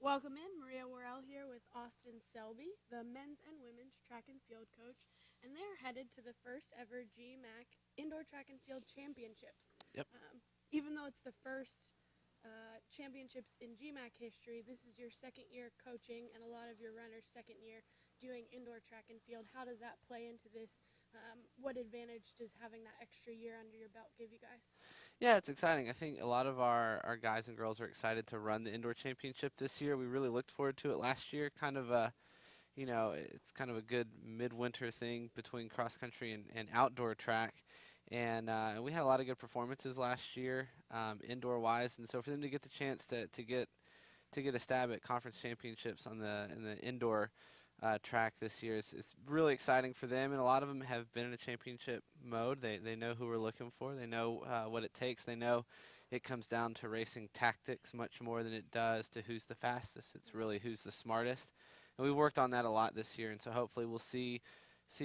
Welcome in, Maria Warrell here with Austin Selby, the men's and women's track and field coach, and they're headed to the first ever GMAC Indoor Track and Field Championships. Yep. Even though it's the first championships in GMAC history, this is your second year coaching and a lot of your runners' second year doing indoor track and field. How does that play into this? What advantage does having that extra year under your belt give you guys? Yeah, it's exciting. I think a lot of our guys and girls are excited to run the indoor championship this year. We really looked forward to it last year. It's kind of a good midwinter thing between cross country and outdoor track. And we had a lot of good performances last year, indoor wise. And so for them to get the chance to get a stab at conference championships in the indoor track this year is really exciting for them, and a lot of them have been in a championship mode. They know who we're looking for. They know what it takes. They know it comes down to racing tactics much more than it does to who's the fastest. It's really who's the smartest, and we worked on that a lot this year. And so hopefully we'll see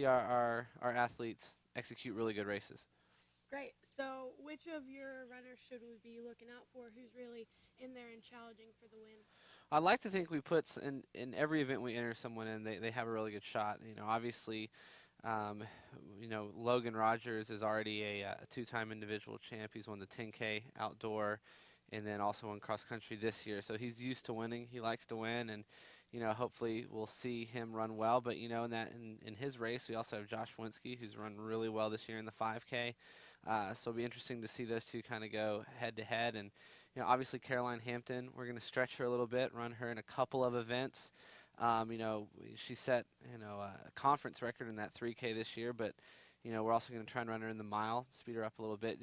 our athletes execute really good races. Great. So which of your runners should we be looking out for? Who's really in there and challenging for the win? I'd like to think we put in every event we enter someone in, they have a really good shot. Obviously, Logan Rogers is already a two-time individual champ. He's won the 10K outdoor and then also won cross country this year. So he's used to winning. He likes to win, and hopefully we'll see him run well. But in his race, we also have Josh Winsky, who's run really well this year in the 5K. So it'll be interesting to see those two kind of go head to head. And obviously Caroline Hampton, we're going to stretch her a little bit, run her in a couple of events. She set a conference record in that 3K this year, but we're also going to try and run her in the mile, speed her up a little bit.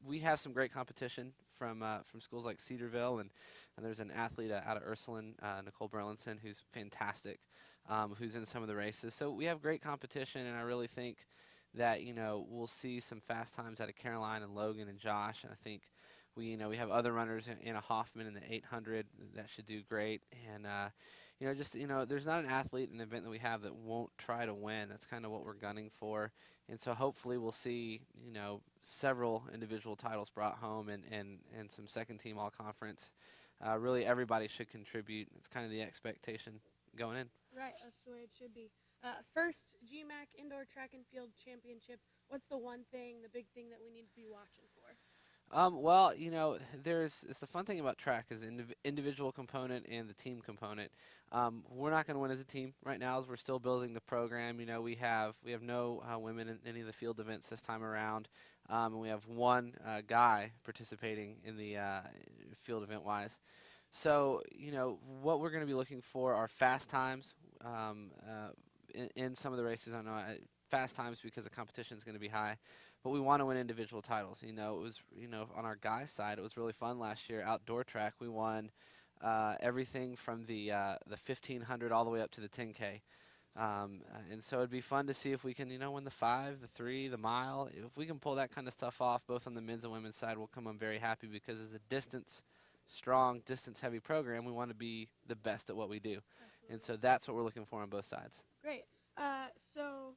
We have some great competition from schools like Cedarville, and there's an athlete out of Ursuline, Nicole Burlinson, who's fantastic, who's in some of the races. So we have great competition, and I really think that we'll see some fast times out of Caroline and Logan and Josh, and I think we have other runners in a Hoffman in the 800 that should do great. And there's not an athlete in an event that we have that won't try to win. That's kind of what we're gunning for. And so hopefully we'll see several individual titles brought home and some second team all conference. Really everybody should contribute. It's kind of the expectation going in. Right, that's the way it should be. First GMAC Indoor Track and Field Championship. What's the one thing, the big thing that we need to be watching for? It's the fun thing about track is the individual component and the team component. We're not going to win as a team right now as we're still building the program. We have no women in any of the field events this time around, and we have one guy participating in the field event wise. So what we're going to be looking for are fast times in some of the races. I know fast times because the competition is going to be high. But we want to win individual titles. It was, on our guys' side, it was really fun last year. Outdoor track, we won everything from the 1500 all the way up to the 10K. And so it'd be fun to see if we can, win the 5, the 3, the mile. If we can pull that kind of stuff off, both on the men's and women's side, we'll come on very happy because as a strong, distance-heavy program, we want to be the best at what we do. Absolutely. And so that's what we're looking for on both sides. Great. So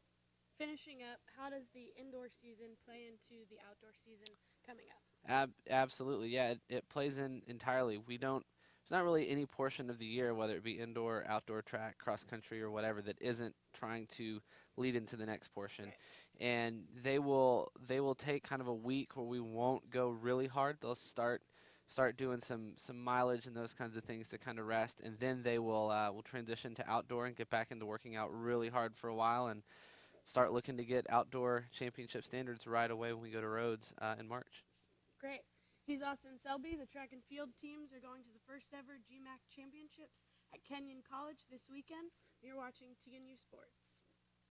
finishing up, how does the indoor season play into the outdoor season coming up? Absolutely, yeah. It plays in entirely. There's not really any portion of the year, whether it be indoor, outdoor track, cross country, or whatever, that isn't trying to lead into the next portion. Right. And they will take kind of a week where we won't go really hard. They'll start doing some mileage and those kinds of things to kind of rest, and then they will transition to outdoor and get back into working out really hard for a while and start looking to get outdoor championship standards right away when we go to Rhodes in March. Great. He's Austin Selby. The track and field teams are going to the first ever GMAC championships at Kenyon College this weekend. You're watching TNU Sports.